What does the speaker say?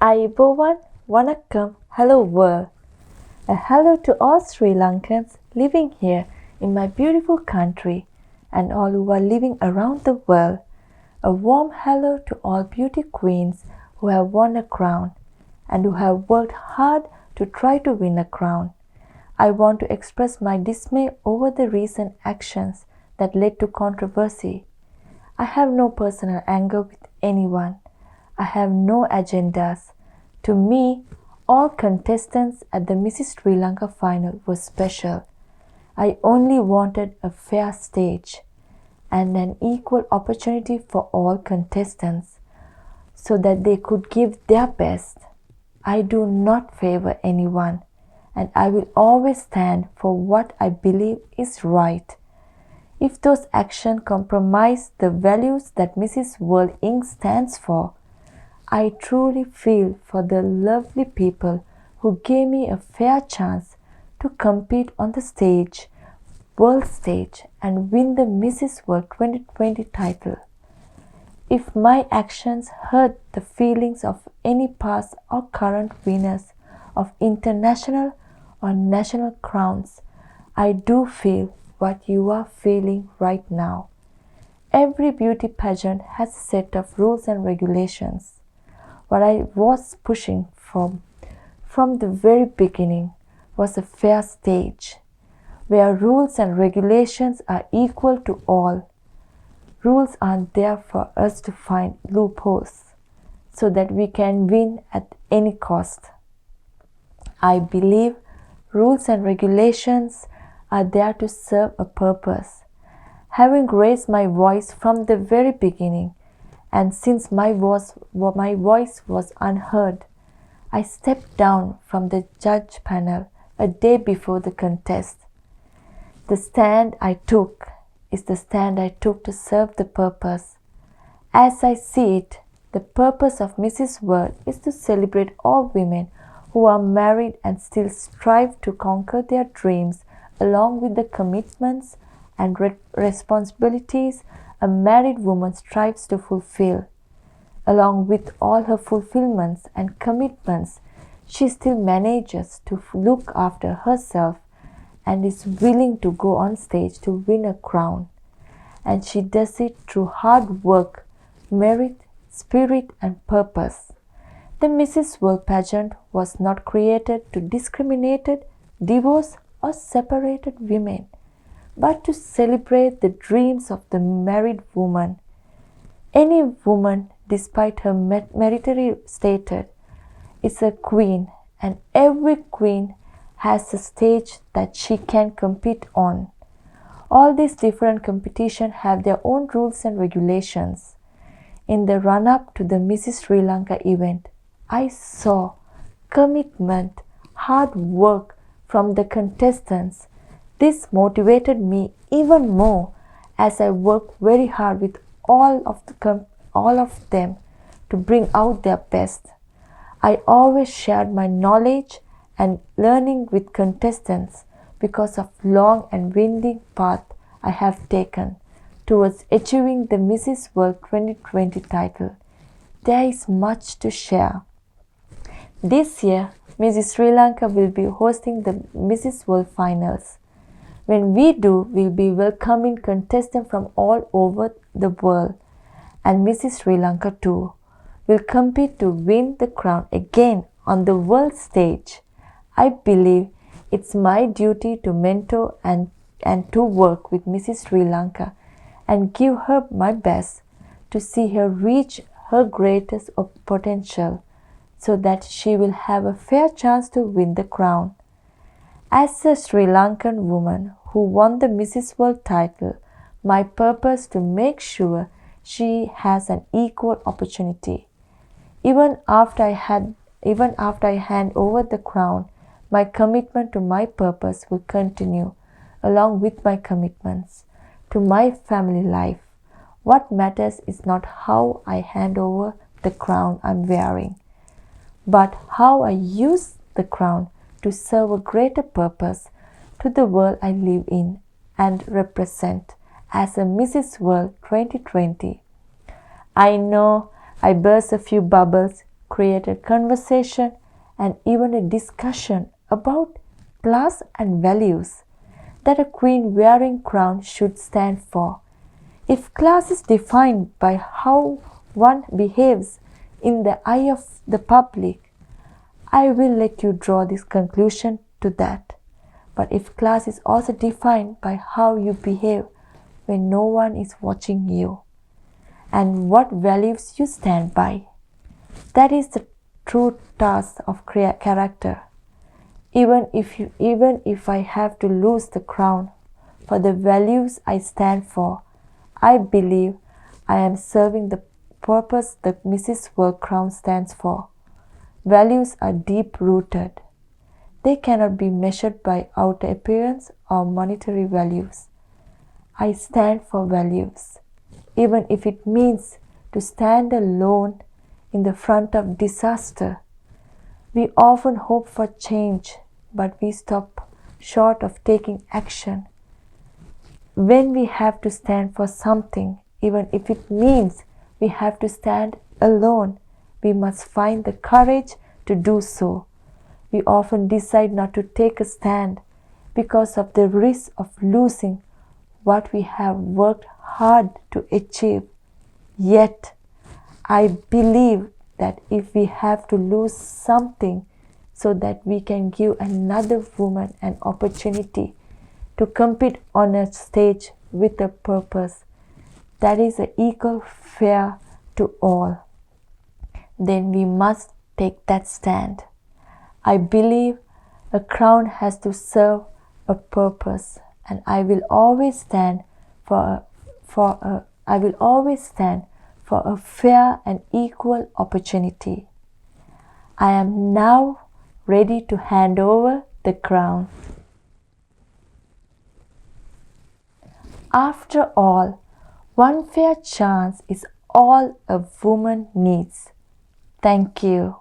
Ayubowan, Vanakkam, hello world. A hello to all Sri Lankans living here in my beautiful country and all who are living around the world. A warm hello to all beauty queens who have won a crown and who have worked hard to try to win a crown. I want to express my dismay over the recent actions that led to controversy. I have no personal anger with anyone. I have no agendas. To me, all contestants at the Mrs. Sri Lanka final were special. I only wanted a fair stage and an equal opportunity for all contestants so that they could give their best. I do not favor anyone and I will always stand for what I believe is right. If those actions compromise the values that Mrs. World Inc. stands for, I truly feel for the lovely people who gave me a fair chance to compete on the stage, world stage, and win the Mrs. World 2020 title. If my actions hurt the feelings of any past or current winners of international or national crowns, I do feel what you are feeling right now. Every beauty pageant has a set of rules and regulations. What I was pushing from the very beginning was a fair stage where rules and regulations are equal to all. Rules aren't there for us to find loopholes so that we can win at any cost. I believe rules and regulations are there to serve a purpose. Having raised my voice from the very beginning, and since my voice was unheard, I stepped down from the judge panel a day before the contest. The stand I took is the stand I took to serve the purpose. As I see it, the purpose of Mrs. World is to celebrate all women who are married and still strive to conquer their dreams along with the commitments and responsibilities a married woman strives to fulfill. Along with all her fulfillments and commitments, she still manages to look after herself and is willing to go on stage to win a crown. And she does it through hard work, merit, spirit, and purpose. The Mrs. World pageant was not created to discriminate, divorce, or separate women, but to celebrate the dreams of the married woman. Any woman, despite her military status, is a queen, and every queen has a stage that she can compete on. All these different competitions have their own rules and regulations. In the run-up to the Mrs. Sri Lanka event, I saw commitment, hard work from the contestants. This motivated me even more as I worked very hard with all of them to bring out their best. I always shared my knowledge and learning with contestants because of long and winding path I have taken towards achieving the Mrs. World 2020 title. There is much to share. This year, Mrs. Sri Lanka will be hosting the Mrs. World Finals. When we do, we'll be welcoming contestants from all over the world, and Mrs. Sri Lanka too will compete to win the crown again on the world stage. I believe it's my duty to mentor and to work with Mrs. Sri Lanka and give her my best to see her reach her greatest potential so that she will have a fair chance to win the crown. As a Sri Lankan woman who won the Mrs. World title, my purpose to make sure she has an equal opportunity. Even after I hand over the crown, my commitment to my purpose will continue, along with my commitments to my family life. What matters is not how I hand over the crown I'm wearing, but how I use the crown to serve a greater purpose to the world I live in and represent as a Mrs. World 2020. I know I burst a few bubbles created conversation and even a discussion about class and values that a queen wearing crown should stand for. If class is defined by how one behaves in the eye of the public, I will let you draw this conclusion to that. But if class is also defined by how you behave when no one is watching you and what values you stand by, that is the true task of character. Even if I have to lose the crown for the values I stand for, I believe I am serving the purpose the Mrs. World crown stands for. Values are deep rooted. They cannot be measured by outer appearance or monetary values. I stand for values, even if it means to stand alone in the front of disaster. We often hope for change, but we stop short of taking action. When we have to stand for something, even if it means we have to stand alone, we must find the courage to do so. We often decide not to take a stand because of the risk of losing what we have worked hard to achieve. Yet, I believe that if we have to lose something so that we can give another woman an opportunity to compete on a stage with a purpose that is equal fair to all, then we must take that stand. I believe a crown has to serve a purpose, and I will always stand for a fair and equal opportunity. I am now ready to hand over the crown. After all, one fair chance is all a woman needs. Thank you.